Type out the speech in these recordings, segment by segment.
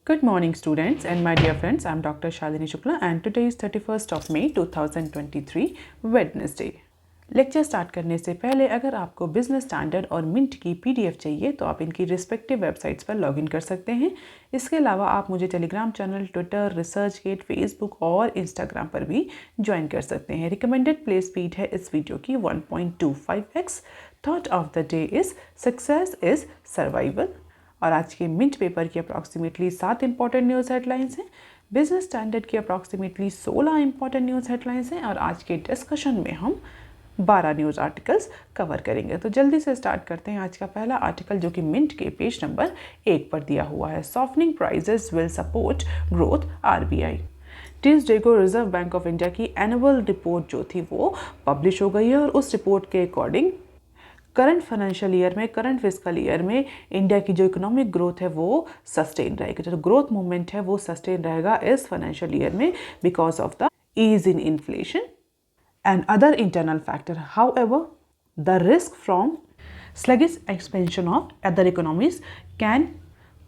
Good morning students and my dear friends, I am Dr. Shalini Shukla and today is 31st of May 2023 Wednesday. Lecture start करने से पहले अगर आपको business standard और mint की PDF चाहिए तो आप इनकी रिस्पेक्टिव वेबसाइट्स पर लॉगिन कर सकते हैं। इसके अलावा आप मुझे Telegram channel, Twitter, ResearchGate, Facebook और इंस्टाग्राम पर भी ज्वाइन कर सकते हैं। रिकमेंडेड प्ले स्पीड है इस वीडियो की 1.25x। Thought of the day is success is survival. और आज के मिंट पेपर की अप्रॉक्सीमेटली 7 इंपॉर्टेंट न्यूज़ हेडलाइंस हैं। बिजनेस स्टैंडर्ड की अप्रॉक्सीमेटली 16 इंपॉर्टेंट न्यूज़ हेडलाइंस हैं और आज के डिस्कशन में हम 12 न्यूज़ आर्टिकल्स कवर करेंगे। तो जल्दी से स्टार्ट करते हैं। आज का पहला आर्टिकल जो कि मिंट के पेज नंबर 1 पर दिया हुआ है, softening prices will support growth RBI. Tuesday को रिजर्व बैंक ऑफ इंडिया की एनुअल रिपोर्ट जो थी वो पब्लिश हो गई है और उस रिपोर्ट के अकॉर्डिंग करंट फाइनेंशियल ईयर में, करंट फिस्कल ईयर में इंडिया की जो इकोनॉमिक ग्रोथ है वो सस्टेन रहेगी। जो ग्रोथ मूवमेंट है वो सस्टेन रहेगा इस फाइनेंशियल ईयर में because of the ease in inflation and other internal factor. However, the risk from sluggish expansion of other economies can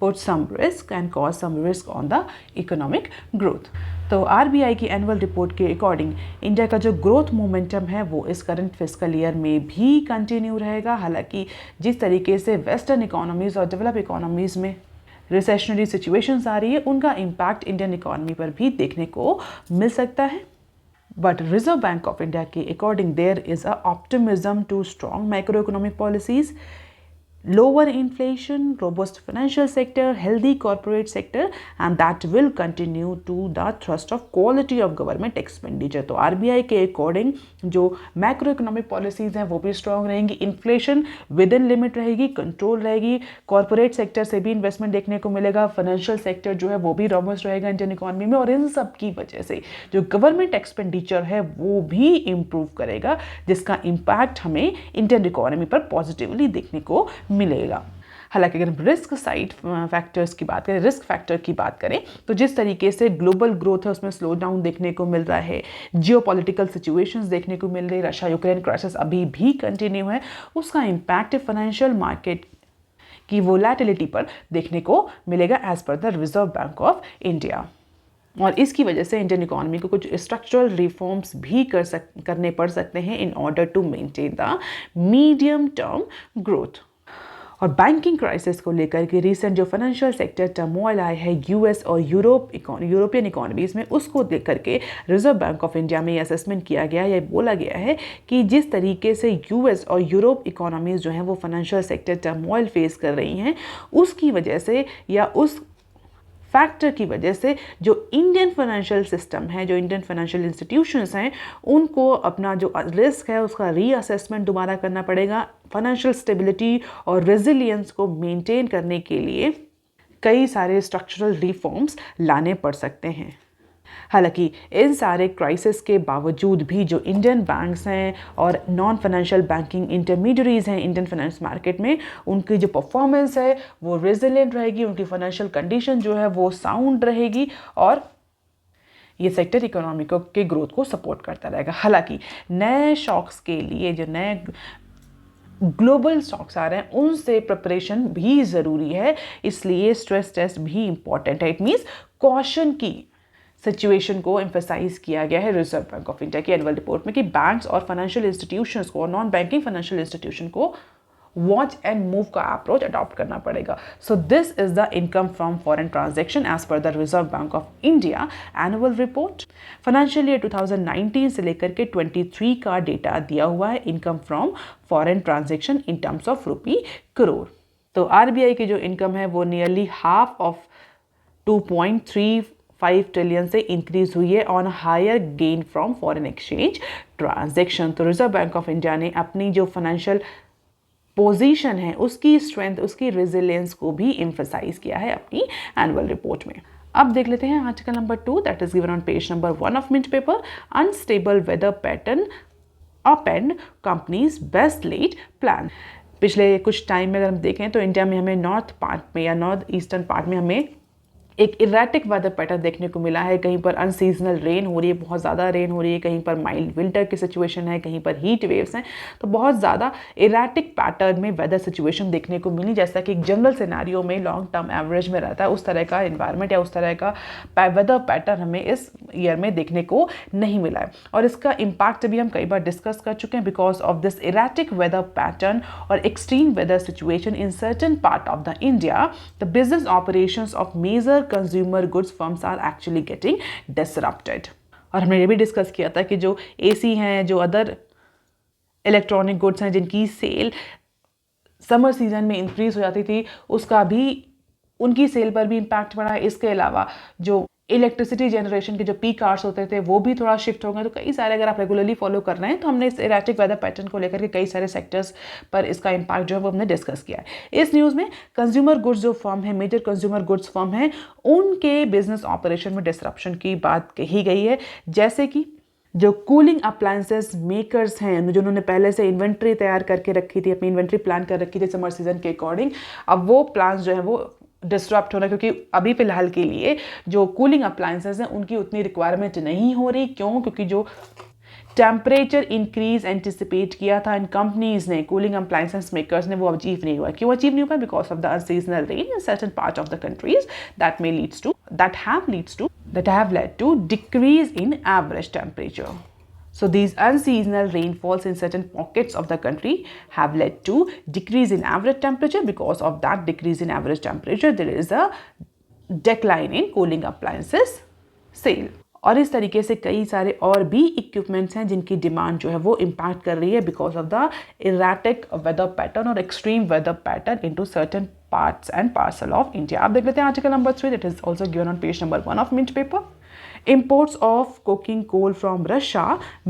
put some risk and cause some risk on the economic growth. तो RBI की annual report के according India का जो growth momentum है वो इस current fiscal year में भी कंटिन्यू रहेगा। हालांकि जिस तरीके से वेस्टर्न इकोनॉमीज़ और डेवलप इकोनॉमीज़ में रिसेशनरी सिचुएशंस आ रही है उनका इम्पैक्ट इंडियन इकोनॉमी पर भी देखने को मिल सकता है। But Reserve Bank of India के according there is a optimism to strong macroeconomic policies, lower inflation, robust financial sector, healthy corporate sector and that will continue to the thrust of quality of government expenditure. तो RBI के according जो macro economic policies हैं वो भी strong रहेंगी, inflation with in limit रहेगी, control रहेगी, corporate sector से भी इन्वेस्टमेंट देखने को मिलेगा, फाइनेंशियल सेक्टर जो है वो भी रोबस्ट रहेगा इंडियन इकोनॉमी में और इन सब की वजह से जो गवर्नमेंट एक्सपेंडिचर है वो भी इम्प्रूव करेगा जिसका इम्पैक्ट हमें इंडियन इकोनॉमी पर पॉजिटिवली देखने को मिलेगा। हालांकि अगर रिस्क साइड फैक्टर्स की बात करें, रिस्क फैक्टर की बात करें तो जिस तरीके से ग्लोबल ग्रोथ है उसमें स्लो डाउन देखने को मिल रहा है, जियोपॉलिटिकल सिचुएशंस देखने को मिल रही है, रशिया यूक्रेन क्राइसिस अभी भी कंटिन्यू है, उसका इम्पैक्ट फाइनेंशियल मार्केट की वोलेटिलिटी पर देखने को मिलेगा as per the Reserve Bank of India. और इसकी वजह से इंडियन इकोनॉमी को कुछ स्ट्रक्चरल रिफॉर्म्स भी करने पड़ सकते हैं in order to maintain the medium term growth. और बैंकिंग क्राइसिस को लेकर के रिसेंट जो फाइनेंशियल सेक्टर टर्मोइल आया है यूएस और यूरोपियन इकोनॉमीज़ में, उसको देख करके रिजर्व बैंक ऑफ इंडिया में ये असेसमेंट किया गया, ये बोला गया है कि जिस तरीके से यूएस और यूरोप इकोनॉमीज़ जो हैं वो फाइनेंशियल सेक्टर टर्मोइल फेस कर रही हैं उसकी वजह से या उस फैक्टर की वजह से जो इंडियन फाइनेंशियल सिस्टम है, जो इंडियन फाइनेंशियल इंस्टीट्यूशंस हैं, उनको अपना जो रिस्क है उसका रीअसेसमेंट दोबारा करना पड़ेगा। फाइनेंशियल स्टेबिलिटी और रेजिलियंस को मेंटेन करने के लिए कई सारे स्ट्रक्चरल रिफॉर्म्स लाने पड़ सकते हैं। हालांकि इन सारे क्राइसिस के बावजूद भी जो इंडियन बैंक्स हैं और नॉन फाइनेंशियल बैंकिंग इंटरमीडियरीज हैं इंडियन फाइनेंस मार्केट में, उनकी जो परफॉर्मेंस है वो रेजिलिएंट रहेगी, उनकी फाइनेंशियल कंडीशन जो है वो साउंड रहेगी और ये सेक्टर इकोनॉमी के ग्रोथ को सपोर्ट करता रहेगा। हालांकि नए शॉक्स के लिए जो नए ग्लोबल स्टॉक्स आ रहे हैं उनसे प्रिपरेशन भी ज़रूरी है, इसलिए स्ट्रेस टेस्ट भी इंपॉर्टेंट है। इट मीन्स कॉशन की सिचुएशन को एम्फेसाइज किया गया है रिजर्व बैंक ऑफ इंडिया की एनुअल रिपोर्ट में कि बैंक्स और फाइनेंशियल इंस्टीट्यूशंस को और नॉन बैंकिंग फाइनेंशियल इंस्टीट्यूशन को वॉच एंड मूव का अप्रोच अडॉप्ट करना पड़ेगा। So this is the income from foreign transaction as per the Reserve Bank of India annual report. Financial year 2019 से लेकर के 23 का डेटा दिया हुआ है income from foreign transaction in terms of rupee crore. तो आरबीआई की जो इनकम है वो नियरली हाफ ऑफ 2.35 ट्रिलियन से इंक्रीज हुई है on higher gain from foreign exchange transaction. तो रिजर्व बैंक ऑफ इंडिया ने अपनी जो फाइनेंशियल पोजीशन है उसकी स्ट्रेंथ, उसकी रेजिलियंस को भी एम्फसाइज किया है अपनी एनुअल रिपोर्ट में। अब देख लेते हैं article number 2 that is given on page number 1 of Mint paper. Unstable weather pattern upend companies best laid plan. पिछले कुछ टाइम में अगर हम देखें तो इंडिया में हमें नॉर्थ पार्ट में या नॉर्थ ईस्टर्न पार्ट में हमें एक इरेटिक वेदर पैटर्न देखने को मिला है। कहीं पर अनसीजनल रेन हो रही है, बहुत ज़्यादा रेन हो रही है, कहीं पर माइल्ड विंटर की सिचुएशन है, कहीं पर हीट वेव्स हैं। तो बहुत ज़्यादा इरेटिक पैटर्न में वेदर सिचुएशन देखने को मिली, जैसा कि एक जनरल सिनेरियो में लॉन्ग टर्म एवरेज में रहता है, उस तरह का इन्वायरमेंट या उस तरह का वेदर पैटर्न हमें इस ईयर में देखने को नहीं मिला है। और इसका इम्पैक्ट भी हम कई बार डिस्कस कर चुके हैं। Because of this erratic weather pattern और extreme weather situation in certain part of the India, the business operations of major consumer goods firms are actually getting disrupted. और हमने ये भी डिस्कस किया था कि जो एसी हैं, जो अदर इलेक्ट्रॉनिक गुड्स हैं जिनकी सेल समर सीजन में इंक्रीज हो जाती थी, उसका भी उनकी सेल पर भी इम्पैक्ट पड़ा है। इसके अलावा जो इलेक्ट्रिसिटी जनरेशन के जो पीक आवर्स होते थे वो भी थोड़ा शिफ्ट हो गए। तो कई सारे, अगर आप रेगुलरली फॉलो कर रहे हैं तो हमने इस इरेटिक वेदर पैटर्न को लेकर के कई सारे सेक्टर्स पर इसका इम्पैक्ट जो है वो हमने डिस्कस किया है। इस न्यूज़ में कंज्यूमर गुड्स जो फर्म है, मेजर कंज्यूमर गुड्स फर्म है, उनके बिजनेस ऑपरेशन में डिसरप्शन की बात कही गई है। जैसे कि जो कूलिंग अप्लायंसेस मेकर्स हैं, जो उन्होंने पहले से इन्वेंट्री तैयार करके रखी थी, अपनी इन्वेंट्री प्लान कर रखी थी समर सीजन के अकॉर्डिंग, अब वो प्लान्स जो है वो डिस्टरप्ट हो रहा है, क्योंकि अभी फिलहाल के लिए जो कूलिंग अप्लायंसेस हैं उनकी उतनी रिक्वायरमेंट नहीं हो रही। क्यों? क्योंकि जो टेम्परेचर इंक्रीज एंटिसिपेट किया था इन कंपनीज ने, कूलिंग अप्लायंसेस मेकर्स ने, वो अचीव नहीं हुआ। क्यों अचीव नहीं हुआ? Because of the unseasonal rain in certain part of the countries that have led to decrease in average temperature. So these unseasonal rainfalls in certain pockets of the country have led to decrease in average temperature. Because of that decrease in average temperature, there is a decline in cooling appliances sale. और इस तरीके से कई सारे और भी equipments हैं जिनकी डिमांड जो है वो इम्पैक्ट कर रही है because of the erratic weather pattern और extreme weather pattern into certain parts and parcel of India. आप देख लेते हैं article number 3, that is also given on page number 1 of Mint paper. Imports of coking coal from Russia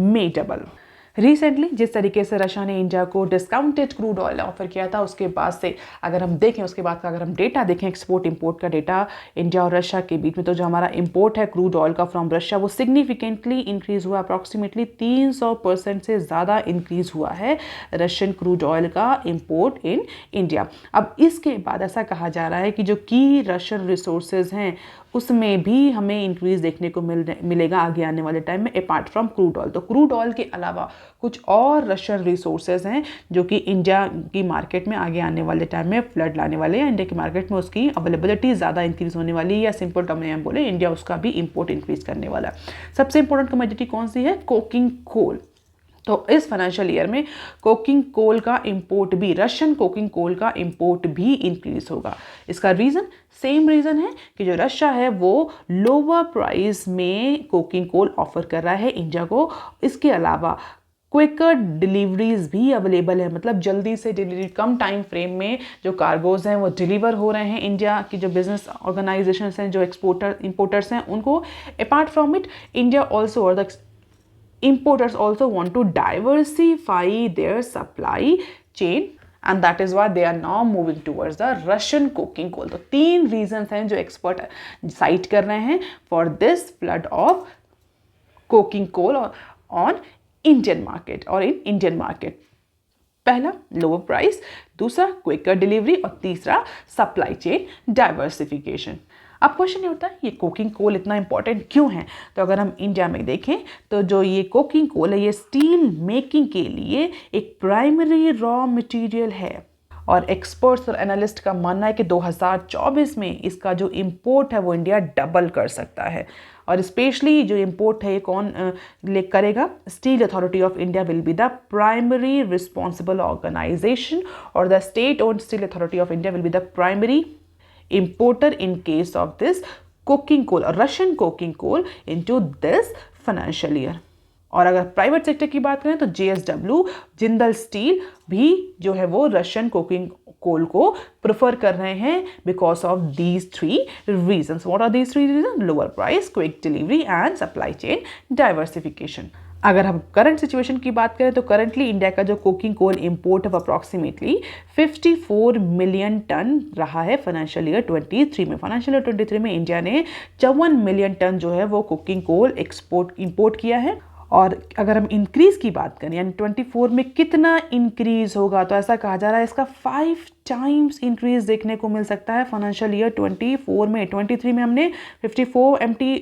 may double. Recently जिस तरीके से Russia ने India को discounted crude oil offer किया था, उसके बाद से अगर हम देखें, उसके बाद का अगर हम डेटा देखें, एक्सपोर्ट इंपोर्ट का डेटा इंडिया और रशिया के बीच में, तो जो हमारा इंपोर्ट है क्रूड ऑयल का फ्रॉम रशिया वो सिग्निफिकेंटली इंक्रीज हुआ। अप्रॉक्सीमेटली 300% से ज़्यादा इंक्रीज हुआ है रशियन क्रूड ऑयल का इंपोर्ट इन इंडिया। अब इसके बाद ऐसा कहा जा रहा है कि जो की रशियन रिसोर्सेज हैं उसमें भी हमें इंक्रीज देखने को मिलेगा आगे आने वाले टाइम में, अपार्ट फ्रॉम क्रूड ऑयल। तो क्रूड ऑयल के अलावा कुछ और रशियन रिसोर्सेज हैं जो कि इंडिया की मार्केट में आगे आने वाले टाइम में फ्लड लाने वाले हैं। इंडिया की मार्केट में उसकी अवेलेबिलिटी ज़्यादा इंक्रीज होने वाली है, या सिंपल टर्म में हम बोले इंडिया उसका भी इंपोर्ट इंक्रीज करने वाला है। सबसे इंपॉर्टेंट कमोडिटी कौन सी है? Coking coal. तो इस फाइनेंशियल ईयर में कोकिंग कोल का इंपोर्ट भी, रशियन कोकिंग कोल का इंपोर्ट भी इंक्रीज होगा। इसका रीज़न सेम रीज़न है कि जो रशिया है वो लोअर प्राइस में कोकिंग कोल ऑफर कर रहा है इंडिया को। इसके अलावा क्विकर डिलीवरीज भी अवेलेबल है, मतलब जल्दी से डिलीवरी, कम टाइम फ्रेम में जो कार्गोज हैं वो डिलीवर हो रहे हैं। इंडिया की जो बिजनेस ऑर्गेनाइजेशन हैं, जो इंपोर्टर्स हैं, उनको apart from it India also और the importers also want to diversify their supply chain and that is why they are now moving towards the Russian coking coal. तो 3 reasons हैं जो expert site कर रहे हैं for this flood of coking coal on Indian market or in Indian market. पहला lower price, दूसरा quicker delivery और तीसरा सप्लाई चेन डाइवर्सिफिकेशन। अब क्वेश्चन ये होता है ये कोकिंग कोल इतना इंपॉर्टेंट क्यों है? तो अगर हम इंडिया में देखें तो जो ये कोकिंग कोल है ये स्टील मेकिंग के लिए एक प्राइमरी रॉ मटेरियल है और एक्सपर्ट्स और एनालिस्ट का मानना है कि 2024 में इसका जो इंपोर्ट है वो इंडिया डबल कर सकता है। और स्पेशली जो इंपोर्ट है ये कौन करेगा? Steel Authority of India will be the primary responsible organisation और the state owned Steel Authority of India will be the primary importer in case of this coking coal or Russian coking coal into this financial year. और अगर private sector की बात करें तो JSW Jindal steel भी जो है वो रशियन कोकिंग कोल को प्रेफर कर रहे हैं because of these 3 reasons. What are these 3 reasons? Lower price, quick delivery and supply chain diversification. अगर हम करंट सिचुएशन की बात करें तो करंटली इंडिया का जो कोकिंग कोल इंपोर्ट है वो अप्रॉक्सीमेटली 54 मिलियन टन रहा है फाइनेंशियल ईयर 23 में। फाइनेंशियल ईयर 23 में इंडिया ने 54 मिलियन टन जो है वो कोकिंग कोल इंपोर्ट किया है और अगर हम इंक्रीज़ की बात करें यानी 24 में कितना इंक्रीज़ होगा, तो ऐसा कहा जा रहा है इसका 5 टाइम्स इंक्रीज़ देखने को मिल सकता है फाइनेंशियल ईयर 24 में। 23 में हमने 54 MT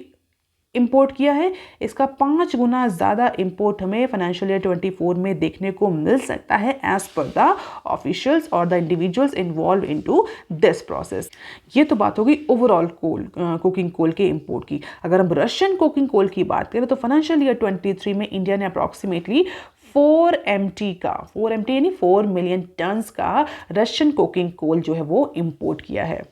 इंपोर्ट किया है, इसका 5 गुना ज़्यादा इंपोर्ट हमें फाइनेंशियल ईयर 24 में देखने को मिल सकता है एज पर द ऑफिशियल्स और the individuals involve into this process. ये तो बात होगी ओवरऑल कुकिंग कोल के इंपोर्ट की। अगर हम रशियन कुकिंग कोल की बात करें तो फाइनेंशियल ईयर 23 में इंडिया ने अप्रॉक्सीमेटली 4 MT यानी 4 मिलियन टन्स का रशियन कुकिंग कोल जो है वो इंपोर्ट किया है,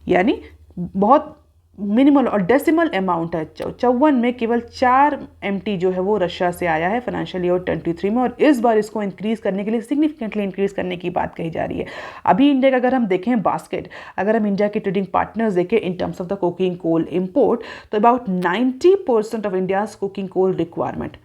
यानी बहुत मिनिमल और डेसिमल अमाउंट है। 54 में केवल 4 MT जो है वो रशिया से आया है फाइनेंशियल ईयर 23 में, और इस बार इसको इंक्रीज करने के लिए सिग्निफिकेंटली इंक्रीज करने की बात कही जा रही है। अभी इंडिया का अगर हम देखें बास्केट, अगर हम इंडिया के ट्रेडिंग पार्टनर्स देखें in terms of the coking coal import, तो about 90% of India's coking coal requirement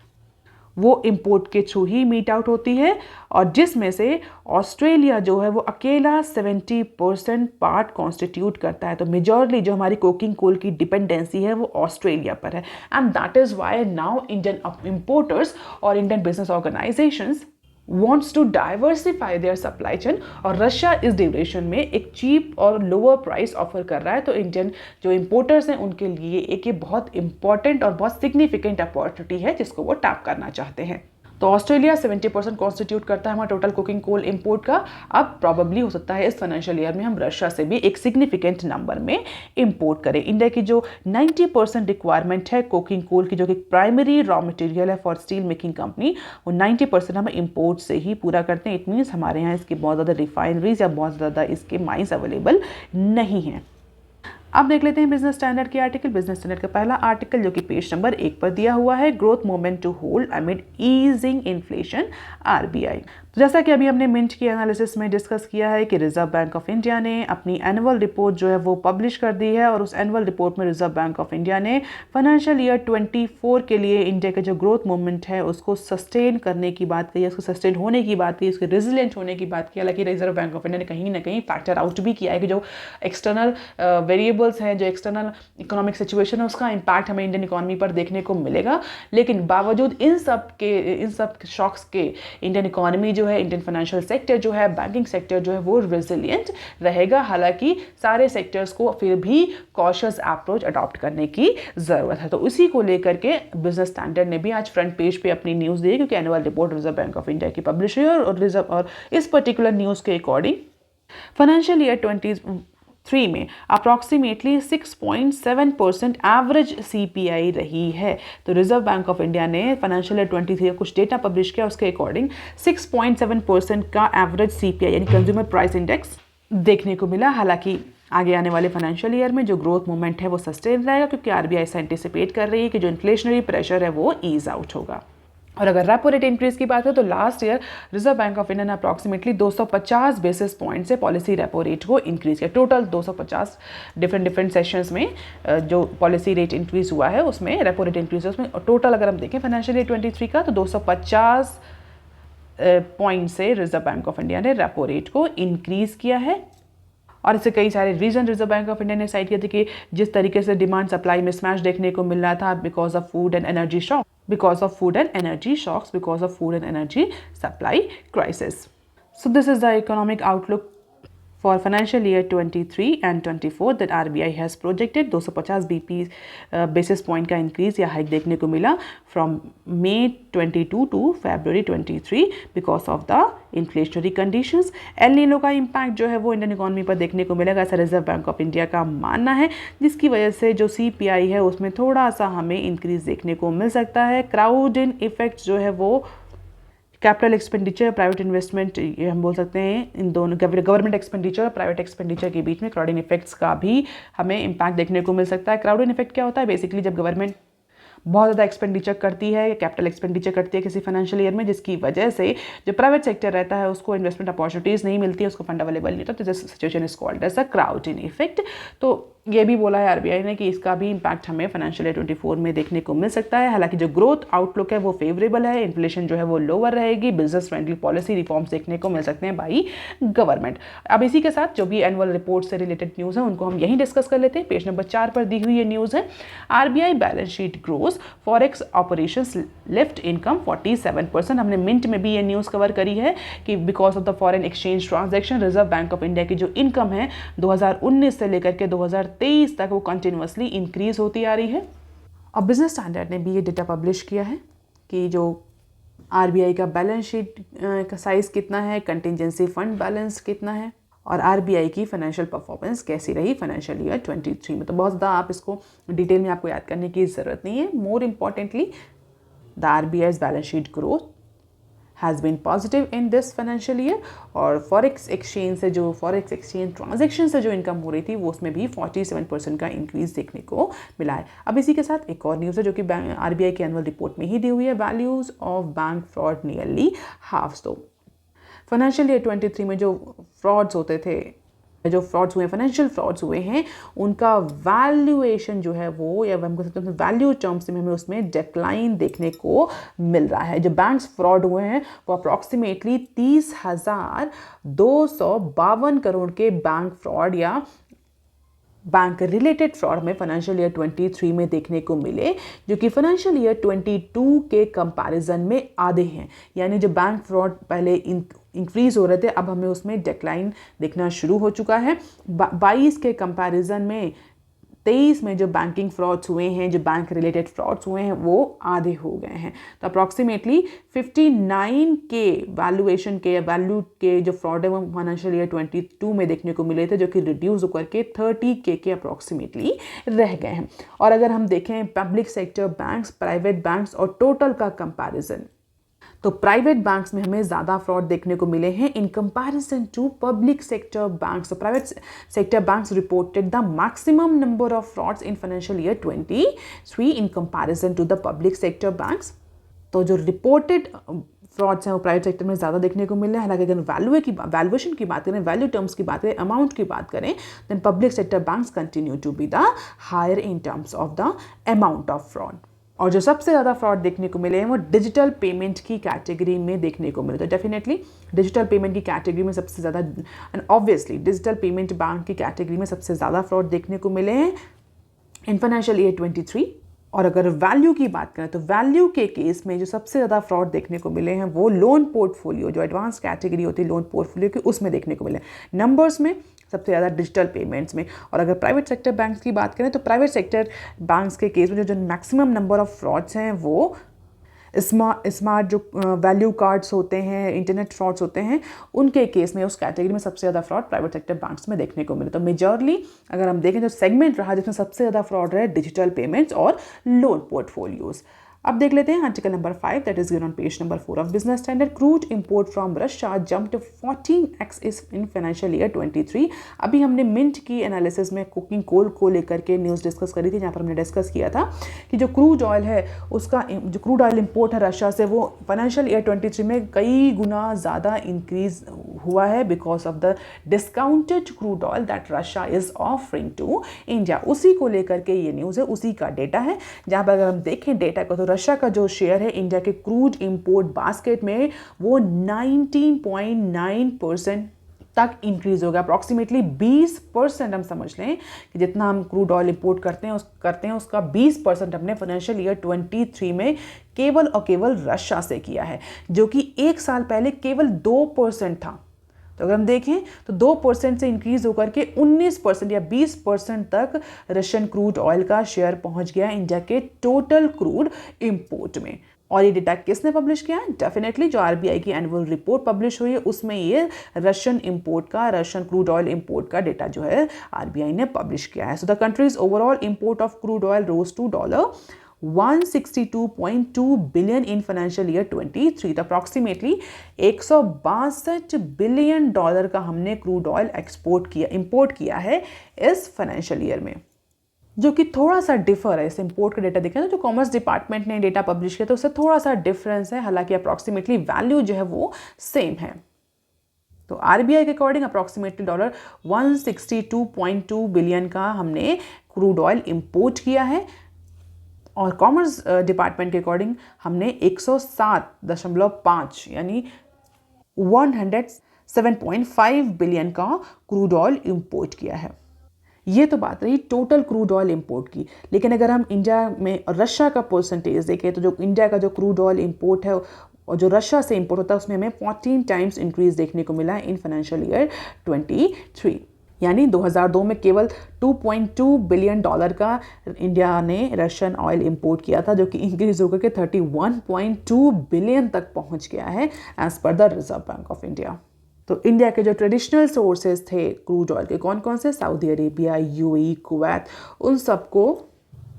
वो इंपोर्ट के थ्रू ही मीट आउट होती है, और जिसमें से ऑस्ट्रेलिया जो है वो अकेला 70% पार्ट कॉन्स्टिट्यूट करता है। तो मेजॉरिटी जो हमारी कुकिंग कोल की डिपेंडेंसी है वो ऑस्ट्रेलिया पर है, and that is why now Indian importers और Indian business organisations wants to diversify their supply chain, और रशिया इस ड्यूरेशन में एक चीप और लोअर प्राइस ऑफर कर रहा है। तो इंडियन जो इंपोर्टर्स हैं उनके लिए एक ये बहुत इंपॉर्टेंट और बहुत सिग्निफिकेंट अपॉर्चुनिटी है जिसको वो टैप करना चाहते हैं। तो ऑस्ट्रेलिया 70% कॉन्स्टिट्यूट करता है हमारा टोटल कुकिंग कोल इंपोर्ट का। अब प्रॉबेबली हो सकता है इस फाइनेंशियल ईयर में हम रशिया से भी एक सिग्निफिकेंट नंबर में इंपोर्ट करें। इंडिया की जो 90% रिक्वायरमेंट है कुकिंग कोल की, जो कि प्राइमरी रॉ मटेरियल है फॉर स्टील मेकिंग कंपनी, वो 90% हम इंपोर्ट से ही पूरा करते हैं। इट मीन्स हमारे यहाँ इसके बहुत ज़्यादा रिफाइनरीज या बहुत ज़्यादा इसके माइंस अवेलेबल नहीं हैं। अब देख लेते हैं बिजनेस स्टैंडर्ड के आर्टिकल। बिजनेस स्टैंडर्ड का पहला आर्टिकल जो कि पेज नंबर 1 पर दिया हुआ है, growth moment to hold amid easing inflation RBI। तो जैसा कि अभी हमने मिंट की एनालिसिस में डिस्कस किया है कि रिजर्व बैंक ऑफ इंडिया ने अपनी एनुअल रिपोर्ट जो है वो पब्लिश कर दी है, और उस एनुअल रिपोर्ट में रिजर्व बैंक ऑफ इंडिया ने फाइनेंशियल ईयर 24 के लिए इंडिया का जो ग्रोथ मोमेंट है उसको सस्टेन करने की बात कही, उसको सस्टेन होने की बात की, उसके रेजिलिएंट होने की बात की। हालांकि रिजर्व बैंक ऑफ इंडिया ने कहीं ना कहीं फैक्टर आउट भी किया है कि जो एक्सटर्नल वेरिएबल्स हैं, जो एक्सटर्नल इकोनॉमिक सिचुएशन है, उसका इम्पैक्ट हमें इंडियन इकोनॉमी पर देखने को मिलेगा। लेकिन बावजूद इन सब शॉक्स के इंडियन इकोनॉमी जो है, इंडियन फाइनेंशियल सेक्टर जो है, बैंकिंग सेक्टर जो है वो रेजिलिएंट रहेगा। हालांकि सारे सेक्टर्स को फिर भी कॉशियस अप्रोच अडॉप्ट करने की ज़रूरत है। तो इसी को लेकर के बिजनेस स्टैंडर्ड ने भी आज फ्रंट पेज पे अपनी न्यूज़ दी है, क्योंकि annual report reserve Bank of India की पब्लिश हुई है, और इस पर्टिकुलर न्यूज़ के अकॉर्डिंग फाइनेंशियल ईयर 23 में अप्रॉक्सीमेटली 6.7% एवरेज CPI रही है। तो रिजर्व बैंक ऑफ इंडिया ने फाइनेंशियल ईयर 23 का कुछ डेटा पब्लिश किया, उसके अकॉर्डिंग 6.7% का एवरेज CPI यानी कंज्यूमर प्राइस इंडेक्स देखने को मिला। हालांकि आगे आने वाले फाइनेंशियल ईयर में जो ग्रोथ मोमेंट है वो सस्टेन रहेगा, क्योंकि RBI से एंटिसिपेट कर रही है कि जो इन्फ्लेशनरी प्रेशर है वो ईज आउट होगा। और अगर रेपो रेट इंक्रीज की बात करें तो last year reserve Bank of India ने अप्रॉक्सीमेटली 250 बेसिस पॉइंट से पॉलिसी रेपो रेट को इंक्रीज किया। टोटल 250 डिफरेंट सेशंस में जो पॉलिसी रेट इंक्रीज हुआ है उसमें रेपो रेट इंक्रीज है, उसमें टोटल अगर हम देखें फाइनेंशियल ईयर 23 का तो 250 पॉइंट से रिजर्व बैंक ऑफ इंडिया ने रेपो रेट को इंक्रीज किया है। और इससे कई सारे reason Reserve Bank of India ने साइड किए थे कि जिस तरीके से डिमांड सप्लाई मिसमैच देखने को मिल रहा था because of food and energy shock, because of food and energy shocks, because of food and energy supply crisis. So this is the economic outlook for financial year 23 and 24 that RBI has projected. 250 basis point का increase या hike देखने को मिला from May 22 to February 23 because of the inflationary conditions. El Nino का impact जो है वो Indian economy पर देखने को मिलेगा, ऐसा रिजर्व बैंक ऑफ इंडिया का मानना है, जिसकी वजह से जो CPI है उसमें थोड़ा सा हमें इंक्रीज देखने को मिल सकता है। क्राउड इन इफेक्ट जो है वो कैपिटल एक्सपेंडिचर, प्राइवेट इन्वेस्टमेंट, ये हम बोल सकते हैं इन दोनों गवर्नमेंट एक्सपेंडिचर और प्राइवेट एक्सपेंडिचर के बीच में क्राउडिंग इफेक्ट्स का भी हमें इम्पैक्ट देखने को मिल सकता है। क्राउडिंग इफेक्ट क्या होता है? बेसिकली जब गवर्नमेंट बहुत ज़्यादा एक्सपेंडिचर करती है, कैपिटल एक्सपेंडिचर करती है किसी फाइनेंशियल ईयर में, जिसकी वजह से जो प्राइवेट सेक्टर रहता है उसको इन्वेस्टमेंट अपॉर्चुनिटीज़ नहीं मिलती है, उसको फंड अवेलेबल नहीं होता, तो this situation is called as a crowding effect. तो ये भी बोला है आरबीआई ने कि इसका भी इम्पैक्ट हमें फाइनेंशियल ईयर 24 में देखने को मिल सकता है। हालांकि जो ग्रोथ आउटलुक है वो फेवरेबल है, इन्फ्लेशन जो है वो लोअर रहेगी, बिजनेस फ्रेंडली पॉलिसी रिफॉर्म्स देखने को मिल सकते हैं बाई गवर्नमेंट। अब इसी के साथ जो भी एनुअल रिपोर्ट से रिलेटेड न्यूज़ है उनको हम यहीं डिस्कस कर लेते हैं। पेज नंबर 4 पर दी हुई ये न्यूज़ है, RBI balance sheet grows, forex operations lift income 47%। हमने मिंट में भी ये न्यूज़ कवर करी है कि because of the foreign exchange transaction reserve Bank of India की जो इनकम है 2019 से लेकर के 2023 तक वो कंटिन्यूअसली इंक्रीज होती आ रही है। और बिजनेस स्टैंडर्ड ने भी ये डेटा पब्लिश किया है कि जो आरबीआई का बैलेंस शीट का साइज कितना है, कंटिजेंसी फंड बैलेंस कितना है और आरबीआई की फाइनेंशियल परफॉर्मेंस कैसी रही फाइनेंशियल ईयर 23 में। तो बहुत ज़्यादा आप इसको डिटेल में आपको याद करने की ज़रूरत नहीं है। More importantly the RBI's balance sheet growth has been positive in this financial year और फॉरेक्स एक्सचेंज ट्रांजैक्शन से जो इनकम हो रही थी वो उसमें भी 47% का इंक्रीज देखने को मिला है। अब इसी के साथ एक और न्यूज़ है जो कि आरबीआई के एनुअल रिपोर्ट में ही दी हुई है, values of bank fraud nearly half. तो फाइनेंशियल ईयर 23 में जो फ्रॉड्स होते थे, जो फ्रॉड्स हुए, फाइनेंशियल फ्रॉड्स हुए हैं, उनका वैल्यूएशन जो है वो, या हम कह सकते हैं वैल्यू टर्म्स में हमें उसमें डिक्लाइन देखने को मिल रहा है। जो बैंक्स फ्रॉड हुए हैं वो अप्रॉक्सीमेटली 30,252 करोड़ के बैंक फ्रॉड या बैंक रिलेटेड फ्रॉड में फाइनेंशियल ईयर 23 में देखने को मिले, जो कि फाइनेंशियल ईयर 22 के कंपैरिजन में आधे हैं। यानी जो बैंक फ्रॉड पहले इंक्रीज हो रहे थे अब हमें उसमें डिक्लाइन दिखना शुरू हो चुका है। 22 के कंपैरिजन में 23 में जो बैंकिंग फ्रॉड्स हुए हैं, जो बैंक रिलेटेड फ्रॉड्स हुए हैं वो आधे हो गए हैं। तो अप्रॉक्सीमेटली 59 के वैल्यूएशन के या वैल्यू के जो फ्रॉड है वो फाइनेंशियल ईयर 22 में देखने को मिले थे, जो कि रिड्यूस होकर के 30 के अप्रॉक्सीमेटली रह गए हैं। और अगर हम देखें public sector banks, private banks और टोटल का कंपैरिजन, तो प्राइवेट बैंक्स में हमें ज़्यादा फ्रॉड देखने को मिले हैं in comparison to public sector banks. Private sector banks reported the maximum number of frauds in financial year 23 in comparison to the public sector banks. तो जो रिपोर्टेड फ्रॉड्स हैं वो प्राइवेट सेक्टर में ज़्यादा देखने को मिल रहे हैं। हालांकि अगर वैल्यूएशन की बात करें, वैल्यू टर्म्स की बात करें, अमाउंट की बात करें, then public sector banks continue to be the higher in terms of the amount of fraud. और जो सबसे ज़्यादा फ्रॉड देखने को मिले हैं वो डिजिटल पेमेंट की कैटेगरी में देखने को मिले। तो डेफिनेटली डिजिटल पेमेंट की कैटेगरी में सबसे ज़्यादा, and obviously digital payment bank की कैटेगरी में सबसे ज़्यादा फ्रॉड देखने को मिले हैं इन फाइनेंशियल ईयर 23। और अगर वैल्यू की बात करें तो वैल्यू के केस में जो सबसे ज़्यादा फ्रॉड देखने को मिले हैं वो लोन पोर्टफोलियो, जो एडवांस कैटेगरी होती है लोन पोर्टफोलियो की, उसमें देखने को मिले नंबर्स में सबसे ज़्यादा डिजिटल पेमेंट्स में। और अगर प्राइवेट सेक्टर बैंक्स की बात करें तो प्राइवेट सेक्टर बैंक्स के केस में जो मैक्सिमम नंबर ऑफ फ्रॉड्स हैं वो स्मार्ट जो वैल्यू कार्ड्स होते हैं, इंटरनेट फ्रॉड्स होते हैं, उनके केस में उस कैटेगरी में सबसे ज़्यादा फ्रॉड प्राइवेट सेक्टर बैंक्स में देखने को मिले। तो मेजरली अगर हम देखें जो सेगमेंट रहा जिसमें सबसे ज़्यादा फ्रॉड रहे डिजिटल पेमेंट्स और लोन पोर्टफोलियोज़। अब देख लेते हैं article number 5 that is given on page number 4 of Business standard. Crude import from Russia jumped 14x in financial year 23। अभी हमने मिंट की एनालिसिस में कुकिंग कोल को लेकर के न्यूज़ डिस्कस करी थी, जहाँ पर हमने डिस्कस किया था कि जो क्रूड ऑयल है उसका जो क्रूड ऑयल इंपोर्ट है रशिया से वो फाइनेंशियल ईयर 23 में कई गुना ज़्यादा इंक्रीज हुआ है because of the discounted crude oil that Russia is offering to India. उसी को लेकर के ये न्यूज़ है, उसी का डेटा है, जहाँ पर अगर हम देखें डेटा को तो रशिया का जो शेयर है इंडिया के क्रूड इंपोर्ट बास्केट में वो 19.9% तक इंक्रीज हो गया। अप्रॉक्सीमेटली 20% हम समझ लें कि जितना हम क्रूड ऑयल इंपोर्ट करते हैं उसका 20% हमने फाइनेंशियल ईयर 23 में केवल और केवल रशिया से किया है, जो कि एक साल पहले केवल 2% था। तो अगर हम देखें तो 2% से इंक्रीज होकर के 19% या 20% तक रशियन क्रूड ऑयल का शेयर पहुंच गया इंडिया के टोटल क्रूड इंपोर्ट में। और ये डेटा किसने पब्लिश किया है? डेफिनेटली जो आरबीआई की एनुअल रिपोर्ट पब्लिश हुई है उसमें ये रशियन क्रूड ऑयल इंपोर्ट का डेटा जो है आरबीआई ने पब्लिश किया है। So the country's overall import of crude oil rose to $162.2 billion in financial year 23। तो अप्रॉक्सीमेटली $162 बिलियन का हमने क्रूड ऑयल इंपोर्ट किया है इस फाइनेंशियल ईयर में, जो कि थोड़ा सा डिफर है। इस इंपोर्ट का डेटा देखें तो जो कॉमर्स डिपार्टमेंट ने डेटा पब्लिश किया तो उससे थोड़ा सा डिफरेंस है, हालांकि अप्रॉक्सीमेटली वैल्यू जो है वो सेम है। तो आरबीआई के अकॉर्डिंग अप्रॉक्सीमेटली $162.2 बिलियन का हमने क्रूड ऑयल इंपोर्ट किया है और कॉमर्स डिपार्टमेंट के अकॉर्डिंग हमने 107.5 यानी 107.5 बिलियन का क्रूड ऑयल इंपोर्ट किया है। ये तो बात रही टोटल क्रूड ऑयल इंपोर्ट की, लेकिन अगर हम इंडिया में और रशिया का परसेंटेज देखें तो जो इंडिया का जो क्रूड ऑयल इंपोर्ट है और जो रशिया से इंपोर्ट होता है उसमें हमें 14 टाइम्स इंक्रीज देखने को मिला इन फाइनेंशियल ईयर 23, यानी 2002 में केवल $2.2 बिलियन का इंडिया ने रशियन ऑयल इंपोर्ट किया था, जो कि इंक्रीज होकर के 31.2 बिलियन तक पहुंच गया है as per the Reserve Bank of India. तो इंडिया के जो ट्रेडिशनल सोर्सेज थे क्रूड ऑयल के कौन कौन से, सऊदी अरेबिया, यूएई, कुवैत, उन सबको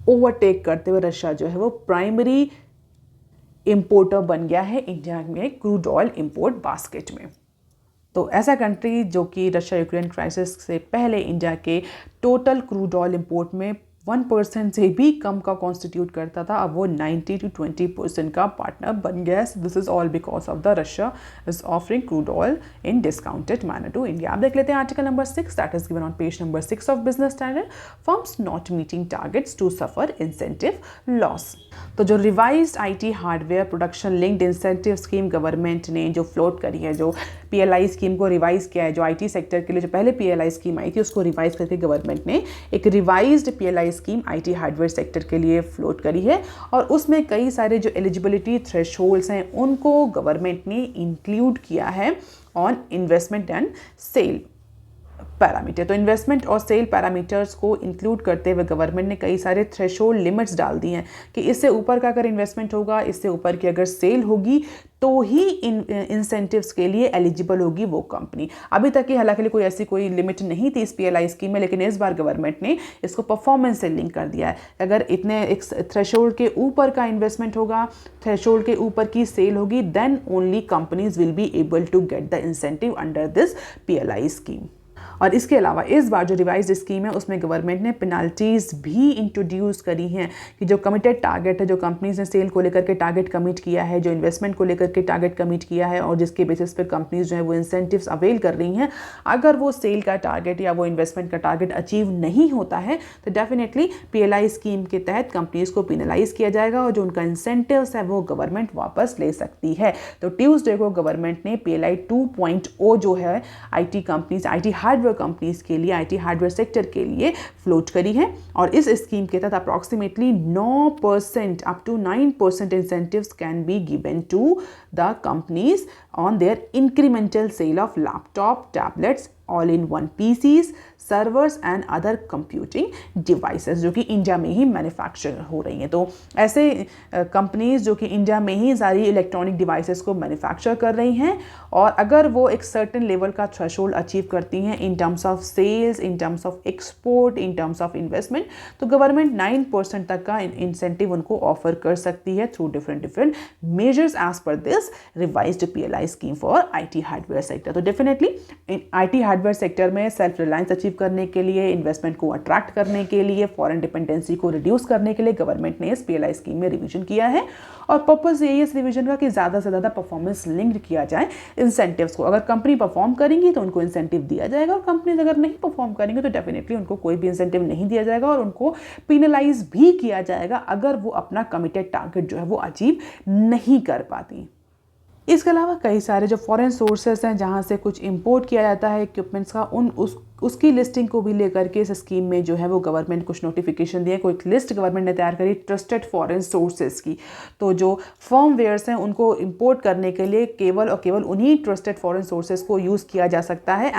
ओवरटेक करते हुए रशिया जो है वो प्राइमरी इंपोर्टर बन गया है इंडिया में क्रूड ऑयल इंपोर्ट बास्केट में। तो ऐसा कंट्री जो कि रशिया यूक्रेन क्राइसिस से पहले इंडिया के टोटल क्रूड ऑयल इंपोर्ट में 1% से भी कम का कॉन्स्टिट्यूट करता था, अब वो 90 to 20% का पार्टनर बन गया है। This is all because of the Russia is offering crude oil in discounted manner to India. आप देख लेते हैं article number 6 that is given on page number 6 of Business Standard, firms not meeting targets to suffer incentive loss. तो जो revised IT hardware production linked incentive scheme government ने जो float करी है, जो पीएलआई स्कीम को रिवाइज किया है, जो आईटी सेक्टर के लिए जो पहले पीएलआई स्कीम आई थी उसको रिवाइज करके गवर्नमेंट ने एक revised PLI scheme IT hardware sector के लिए फ्लोट करी है और उसमें कई सारे जो एलिजिबिलिटी थ्रेशोल्ड्स हैं उनको गवर्नमेंट ने इंक्लूड किया है on investment and sale parameter. तो इन्वेस्टमेंट और सेल पैरामीटर्स को इंक्लूड करते हुए गवर्नमेंट ने कई सारे थ्रेशोल्ड लिमिट्स डाल दी हैं कि इससे ऊपर का अगर इन्वेस्टमेंट होगा, इससे ऊपर की अगर सेल होगी तो ही इंसेंटिव्स के लिए एलिजिबल होगी वो कंपनी। अभी तक की हालांकि कोई ऐसी कोई लिमिट नहीं थी इस पीएलआई स्कीम में, लेकिन इस बार गवर्नमेंट ने इसको परफॉर्मेंस से लिंक कर दिया है। अगर इतने एक थ्रेशोल्ड के ऊपर का इन्वेस्टमेंट होगा, थ्रेशोल्ड के ऊपर की सेल होगी, then only companies will be able to get the incentive under this PLI scheme. और इसके अलावा इस बार जो रिवाइज्ड स्कीम है उसमें गवर्नमेंट ने पेनाल्टीज़ भी इंट्रोड्यूस करी हैं कि जो कमिटेड टारगेट है, जो कंपनीज ने सेल को लेकर के टारगेट कमिट किया है, जो इन्वेस्टमेंट को लेकर के टारगेट कमिट किया है और जिसके बेसिस पे कंपनीज जो है वो इंसेंटिव्स अवेल कर रही हैं, अगर वो सेल का टारगेट या वो इन्वेस्टमेंट का टारगेट अचीव नहीं होता है तो डेफिनेटली पीएलआई स्कीम के तहत कंपनीज को पेनलाइज किया जाएगा और जो उनका इंसेंटिव्स है वो गवर्नमेंट वापस ले सकती है। तो ट्यूसडे को गवर्नमेंट ने पीएलआई 2.0 जो है IT companies, IT hardware companies के लिए, आईटी हार्डवेयर सेक्टर के लिए फ्लोट करी है और इस स्कीम के तहत approximately 9% up to 9% incentives can be given to the companies on their incremental sale of laptop, tablets, all in one PCs, servers and other computing devices जो कि इंडिया में ही मैन्युफैक्चर हो रही हैं। तो ऐसे कंपनीज जो कि इंडिया में ही सारी इलेक्ट्रॉनिक डिवाइसेस को मैन्युफैक्चर कर रही हैं और अगर वो एक सर्टेन लेवल का थ्रेशोल्ड अचीव करती हैं in terms of sales, in terms of export, in terms of investment, तो गवर्नमेंट 9% तक का इंसेंटिव उनको ऑफर कर सकती है through different measures as per this revised PLI scheme for IT hardware sector. तो डेफिनेटली आईटी हार्डवेयर सेक्टर में self reliance achieve करने के लिए, इन्वेस्टमेंट को अट्रैक्ट करने के लिए, फॉरेन डिपेंडेंसी को रिड्यूस करने के लिए गवर्नमेंट ने इस पीएलआई स्कीम में रिवीजन किया है और पर्पस यही है इस रिवीजन का कि ज़्यादा से ज़्यादा परफॉर्मेंस लिंक्ड किया जाए इंसेंटिव्स को। अगर कंपनी परफॉर्म करेंगी तो उनको इंसेंटिव दिया जाएगा और कंपनीज अगर नहीं परफॉर्म करेंगे तो डेफिनेटली उनको कोई भी इंसेंटिव नहीं दिया जाएगा और उनको पेनलाइज भी किया जाएगा अगर वो अपना कमिटेड टारगेट जो है वो अचीव नहीं कर पाती। इसके अलावा कई सारे जो फॉरेन सोर्सेस हैं जहाँ से कुछ इंपोर्ट किया जाता है इक्विपमेंट्स का, उसकी लिस्टिंग को भी लेकर के इस स्कीम में जो है वो गवर्नमेंट कुछ नोटिफिकेशन दिए, कोई लिस्ट गवर्नमेंट ने तैयार करी ट्रस्टेड फॉरेन सोर्सेज की। तो जो फर्मवेयर्स हैं उनको इंपोर्ट करने के लिए केवल और केवल उन्हीं ट्रस्टेड फॉरेन सोर्सेज को यूज़ किया जा सकता है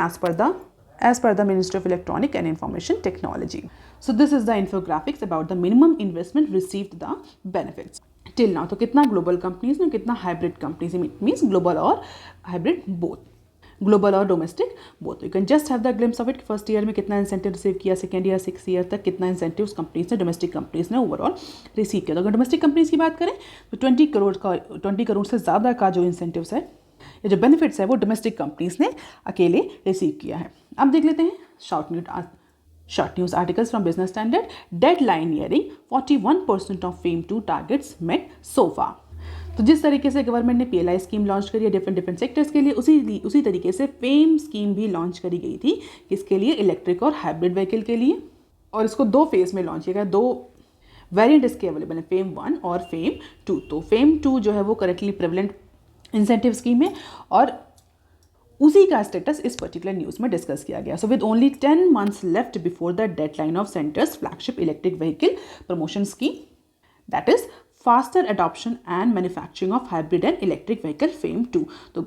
as per the Ministry of Electronic and Information Technology. So this is the infographics about the minimum investment received the benefits till now. तो कितना ग्लोबल कंपनीज ने, कितना hybrid companies, it means global और hybrid both, global और domestic both. You can just have the glimpse of it. First year में कितना incentive receive किया, second year 6 year तक कितना इंसेंटिव्स कंपनीज ने, डोमेस्टिक कंपनीज ने ओवरऑल रिसीव किया। तो अगर डोमेस्टिक कंपनीज की बात करें तो 20 करोड़ से ज़्यादा का जो इंसेंटिव्स है या जो बेनिफिट्स है वो डोमेस्टिक कंपनीज ने अकेले रिसीव किया है। अब देख लेते हैं short news articles from Business Standard. Deadline nearing, 41% of FAME 2 targets met so far. तो जिस तरीके से गवर्नमेंट ने PLI स्कीम लॉन्च करी है डिफरेंट सेक्टर्स के लिए, उसी तरीके से फेम स्कीम भी लॉन्च करी गई थी। किसके लिए? इलेक्ट्रिक और हाइब्रिड व्हीकल के लिए। और इसको 2 फेज में लॉन्च किया गया। 2 वेरिएंट इसके अवेलेबल है, फेम 1 और फेम 2। तो फेम 2 जो है वो करेंटली प्रेवलेंट इंसेंटिव स्कीम है और उसी का स्टेटस इस पर्टिकुलर न्यूज़ में डिस्कस किया गया। So with only 10 months left before the deadline of centres flagship electric vehicle promotion scheme, that is faster adoption and manufacturing of hybrid and electric vehicle fame 2। तो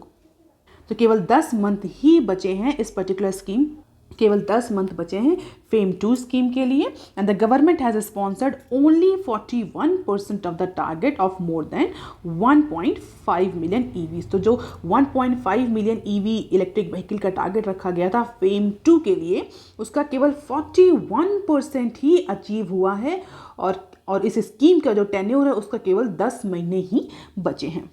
केवल 10 month ही बचे हैं इस particular scheme, केवल 10 month बचे हैं fame 2 scheme के लिए। And the government has sponsored only 41% of the target of more than 1.5 million EVs. तो जो 1.5 मिलियन ईवी इलेक्ट्रिक व्हीकल का टारगेट रखा गया था फेम 2 के लिए, उसका केवल 41% ही अचीव हुआ है। और इस स्कीम का जो टेन्योर है उसका केवल 10 महीने ही बचे हैं।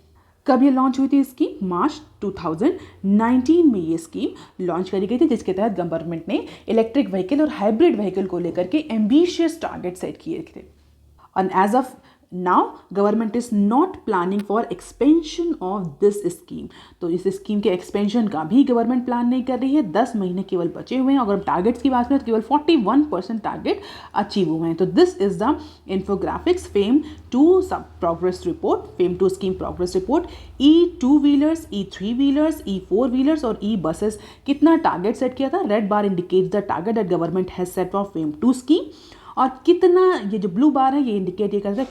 कब ये लॉन्च हुई थी स्कीम? मार्च 2019 में ये स्कीम लॉन्च करी गई थी, जिसके तहत गवर्नमेंट ने इलेक्ट्रिक व्हीकल और हाइब्रिड व्हीकल को लेकर के एम्बिशियस टारगेट सेट किए थे। And as of now government is not planning for expansion of this scheme. तो इस स्कीम के एक्सपेंशन का भी गवर्नमेंट प्लान नहीं कर रही है। 10 महीने केवल बचे हुए हैं। अगर हम टारगेट्स की बात करें तो केवल 41% टारगेट अचीव हुए हैं। तो this is the infographics fame 2 सब progress report, fame 2 scheme progress report. E2 wheelers, E3 wheelers, E4 wheelers और E बसेस कितना टारगेट सेट किया था? Red bar indicates the target that government has set for fame 2 scheme. और कितना, ये जो blue बार है ये इंडिकेट ये करता है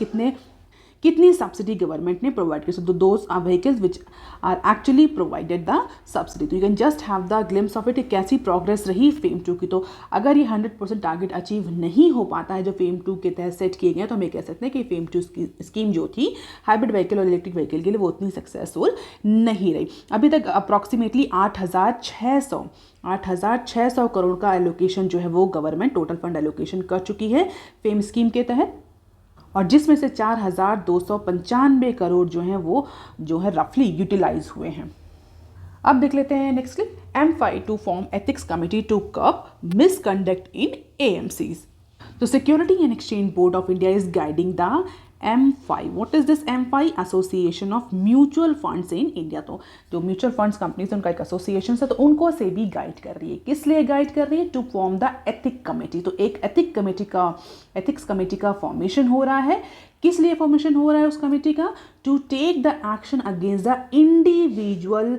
कितनी सब्सिडी गवर्नमेंट ने प्रोवाइड की। So those are vehicles which are actually provided the subsidy. तो you can just have the glimpse of it, कैसी प्रोग्रेस रही फेम 2 की। तो अगर ये 100% टारगेट अचीव नहीं हो पाता है जो फेम 2 के तहत सेट किए गए, तो हम ये कह सकते हैं कि फेम 2 स्कीम जो थी हाइब्रिड व्हीकल और इलेक्ट्रिक व्हीकल के लिए वो उतनी सक्सेसफुल नहीं रही। अभी तक अप्रॉक्सीमेटली 8,600 करोड़ का एलोकेशन जो है वो गवर्नमेंट टोटल फंड एलोकेशन कर चुकी है फेम स्कीम के तहत, और जिसमें से 4,295 करोड़ जो हैं वो जो है रफली यूटिलाइज हुए हैं। अब देख लेते हैं next clip. M5 to form ethics committee to curb misconduct in AMCs। तो security and exchange board of India is guiding the M5। What is this M5? Association of mutual funds in India. तो जो mutual funds companies उनका एक association है, तो उनको से भी गाइड कर रही है। किस लिए गाइड कर रही है? To form the ethic committee. तो एक एथिक्स कमेटी का फॉर्मेशन हो रहा है। किस लिए फॉर्मेशन हो रहा है उस कमेटी का? To take the action against the individual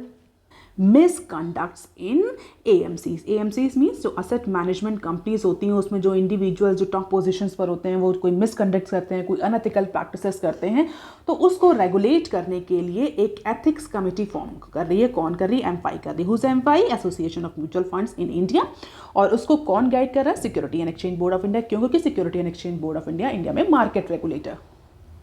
misconducts in AMCs। AMCs means जो असेट मैनेजमेंट कंपनीज होती हैं, उसमें जो इंडिविजुअल जो टॉप पोजीशंस पर होते हैं वो कोई मिसकंडक्ट करते हैं, कोई अनएथिकल प्रैक्टिसेस करते हैं, तो उसको रेगुलेट करने के लिए एक एथिक्स कमेटी फॉर्म कर रही है। कौन कर रही है? M5 कर रही है। Who's M5? Association of mutual funds in India. और उसको कौन गाइड कर रहा है? Security and exchange board of India. क्यों? क्योंकि security and exchange board of India में मार्केट रेगुलेटर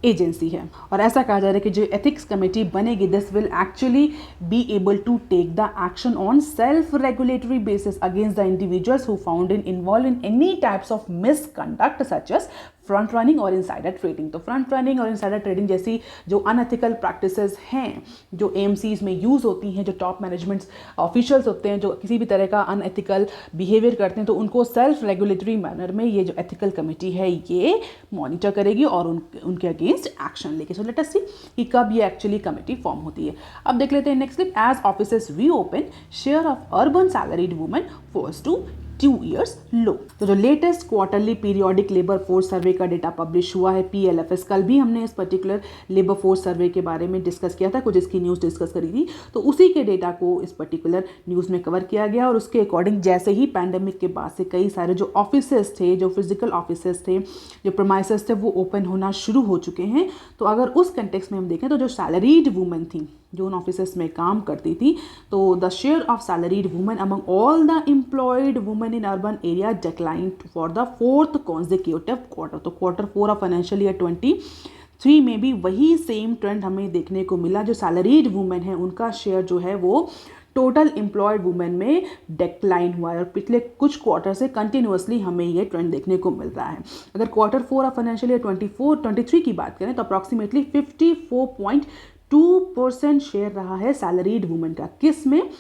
एजेंसी है। और ऐसा कहा जा रहा है कि जो एथिक्स कमेटी बनेगी, this will actually be able to take the action on self regulatory basis against the individuals who found involve in any types of misconduct such as front running और इनसाइडर ट्रेडिंग। तो front running और insider trading जैसी जो unethical practices हैं जो AMCs में use होती हैं, जो टॉप मैनेजमेंट ऑफिशियल्स होते हैं जो किसी भी तरह का अनएथिकल बिहेवियर करते हैं, तो उनको सेल्फ रेगुलेटरी मैनर में ये जो एथिकल कमेटी है ये मॉनिटर करेगी और उनके अगेंस्ट एक्शन लेगी। सो लेट अस सी कि कब ये एक्चुअली कमेटी फॉर्म होती है। अब देख लेते हैं next clip. As offices reopen, share of urban salaried women falls to 2 years low. तो जो latest quarterly periodic labour force survey का डेटा पब्लिश हुआ है PLFS, कल भी हमने इस पर्टिकुलर लेबर फोर्स सर्वे के बारे में डिस्कस किया था, कुछ इसकी न्यूज़ डिस्कस करी थी, तो उसी के डेटा को इस पर्टिकुलर न्यूज़ में कवर किया गया। और उसके अकॉर्डिंग जैसे ही पैंडेमिक के बाद से कई सारे जो ऑफिसेस थे, जो फिजिकल ऑफिसेस थे, जो प्रोमाइसेस थे, वो ओपन होना शुरू हो चुके हैं। तो अगर उस कंटेक्स्ट में हम देखें तो जो सैलरीड वुमेन थी जो उन ऑफिसेस में काम करती थी, तो the share of salaried women among all the employed women in urban area declined for the 4th consecutive quarter। तो Q4 ऑफ फाइनेंशियल ईयर 23 में भी वही सेम ट्रेंड हमें देखने को मिला। जो सैलरीड वुमेन है उनका शेयर जो है वो टोटल एम्प्लॉयड वुमेन में डिक्लाइन हुआ है और पिछले कुछ क्वार्टर से कंटिन्यूअसली हमें ये ट्रेंड देखने को मिल रहा है। अगर Q4 ऑफ फाइनेंशियल ईयर 24-23 की बात करें तो अप्रॉक्सीमेटली 54.2% शेयर रहा है सैलरीड वुमेन का। किस में?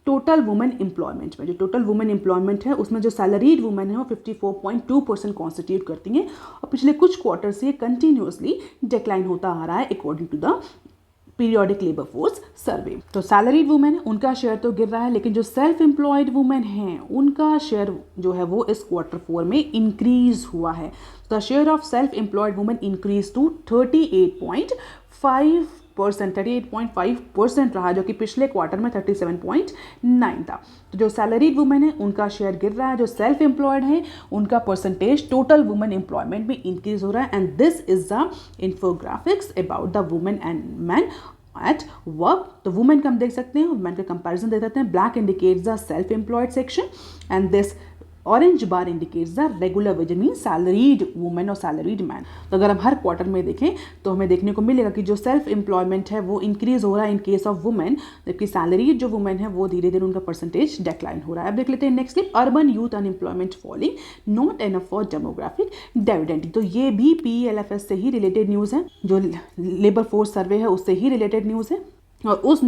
टोटल वुमेन एम्प्लॉयमेंट में। जो टोटल वुमेन एम्प्लॉयमेंट है उसमें जो सैलरीड वुमेन है वो 54.2% कॉन्स्टिट्यूट करती हैं और पिछले कुछ क्वार्टर से कंटिन्यूअसली डिक्लाइन होता आ रहा है according to the periodic labour force survey. तो सैलरीड वुमेन उनका शेयर तो गिर रहा है, लेकिन जो सेल्फ एम्प्लॉयड वुमेन हैं उनका शेयर जो है वो इस Q4 में इंक्रीज हुआ है। The share of self employed women increase to 38.5% रहा, जो कि पिछले क्वार्टर में 37.9 था। तो जो सैलरीड वुमेन है उनका शेयर गिर रहा है, जो सेल्फ एम्प्लॉयड है उनका परसेंटेज टोटल वुमेन एम्प्लॉयमेंट में इंक्रीज हो रहा है। And this is the infographics about the women and man at work. तो वुमेन का हम देख सकते हैं, वुमेन का कंपैरिजन देख सकते हैं। Black indicates the self employed section and this orange bar indicates the regular wage, mean salaried women और सैलरीड मैन। तो अगर हम हर क्वार्टर में देखें तो हमें देखने को मिलेगा कि जो सेल्फ एम्प्लॉयमेंट है वो इंक्रीज हो रहा है इन केस ऑफ वुमेन, जबकि सैलरीड जो वुमेन है वो धीरे धीरे उनका परसेंटेज डिक्लाइन हो रहा है। अब देख लेते हैं next clip, urban youth unemployment falling, not enough for demographic dividend. तो ये भी PELFS से ही रिलेटेड न्यूज़ है, जो लेबर फोर्स सर्वे है उससे ही रिलेटेड न्यूज़ है। और उस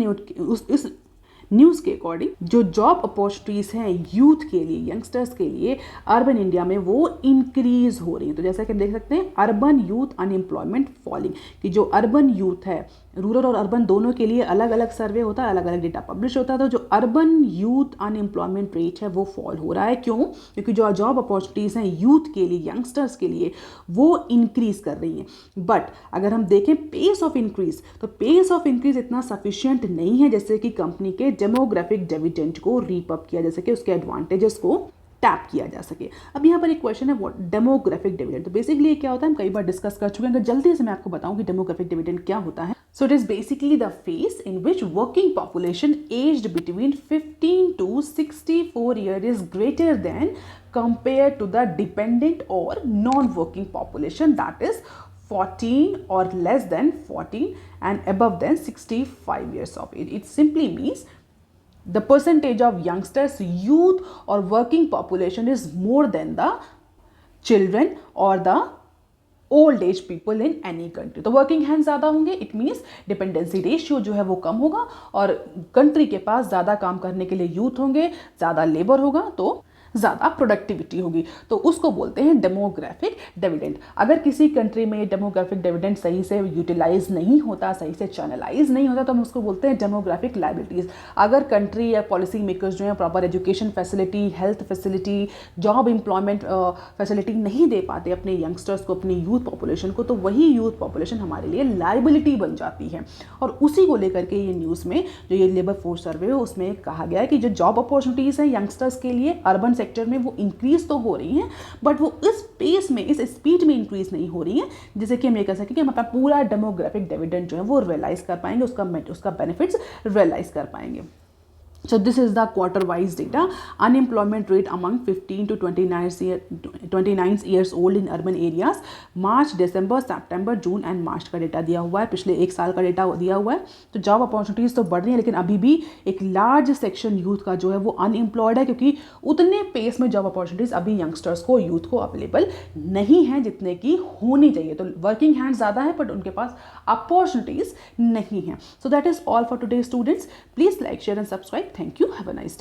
न्यूज़ के अकॉर्डिंग जो जॉब अपॉर्चुनिटीज़ हैं यूथ के लिए, यंगस्टर्स के लिए अर्बन इंडिया में वो इंक्रीज हो रही है। तो जैसा कि हम देख सकते हैं अर्बन यूथ अनएम्प्लॉयमेंट फॉलिंग, कि जो अर्बन यूथ है, रूरल और अर्बन दोनों के लिए अलग अलग सर्वे होता है, अलग अलग डेटा पब्लिश होता है। तो जो अर्बन यूथ अनएम्प्लॉयमेंट रेट है वो फॉल हो रहा है। क्यों? क्योंकि जो जॉब अपॉर्चुनिटीज़ हैं यूथ के लिए, यंगस्टर्स के लिए, वो इंक्रीज कर रही हैं। बट अगर हम देखें पेस ऑफ इंक्रीज, तो पेस ऑफ इंक्रीज इतना सफिशिएंट नहीं है जैसे कि कंपनी के डेमोग्राफिक डिविडेंड को रीप अप किया जा सके, उसके एडवांटेजेस को टैप किया जा सके। अब यहाँ पर एक क्वेश्चन है, व्हाट डेमोग्राफिक डिविडेंड। तो बेसिकली ये क्या होता है, हम कई बार डिस्कस कर चुके हैं, अगर जल्दी से मैं आपको बताऊं कि डेमोग्राफिक डिविडेंड क्या होता है। So it is basically the phase in which working population aged between 15 to 64 year is greater than compared to the dependent or non-working population, that is 14 or less than 14 and above than 65 years of age. It simply means the percentage of youngsters, youth or working population is more than the children or the old age people in any country. तो working hand ज़्यादा होंगे, it means dependency ratio जो है वो कम होगा, और country के पास ज़्यादा काम करने के लिए यूथ होंगे, ज़्यादा लेबर होगा, तो ज़्यादा प्रोडक्टिविटी होगी। तो उसको बोलते हैं डेमोग्राफिक डिविडेंड। अगर किसी कंट्री में डेमोग्राफिक डिविडेंड सही से यूटिलाइज नहीं होता, सही से चैनलाइज नहीं होता, तो हम उसको बोलते हैं डेमोग्राफिक लायबिलिटीज़। अगर कंट्री या पॉलिसी मेकर्स जो हैं proper education facility, health facility, job employment facility नहीं दे पाते अपने यंगस्टर्स को, अपनी यूथ पॉपुलेशन को, तो वही यूथ पॉपुलेशन हमारे लिए लायबिलिटी बन जाती है। और उसी को लेकर के ये न्यूज़ में जो ये लेबर फोर्स सर्वे है उसमें कहा गया है कि जो जॉब अपॉर्चुनिटीज़ हैं यंगस्टर्स के लिए अर्बन सेक्टर में वो इंक्रीज तो हो रही हैं, बट वो इस पेस में, इस स्पीड में इंक्रीज नहीं हो रही हैं जिससे कि हम ये कह सकें कि हम अपना पूरा डेमोग्राफिक डिविडेंड जो है वो रियलाइज कर पाएंगे, उसका बेनिफिट्स रियलाइज कर पाएंगे। So this is the quarter wise data. Unemployment rate among 15 to 29 years old in urban areas, March, दिसंबर, सितंबर, जून एंड मार्च का डेटा दिया हुआ है, पिछले एक साल का डेटा दिया हुआ है। तो जॉब अपॉर्चुनिटीज़ तो बढ़ रही है, लेकिन अभी भी एक लार्ज सेक्शन यूथ का जो है वो अनएम्प्लॉयड है, क्योंकि उतने पेस में जॉब अपॉर्चुनिटीज़ अभी यंगस्टर्स को, यूथ को अवेलेबल नहीं है जितने की होनी चाहिए। तो वर्किंग हैंड ज़्यादा है बट उनके पास अपॉर्चुनिटीज़ नहीं है। So that is all for today students. Please like, share and subscribe. Thank you. Have a nice day.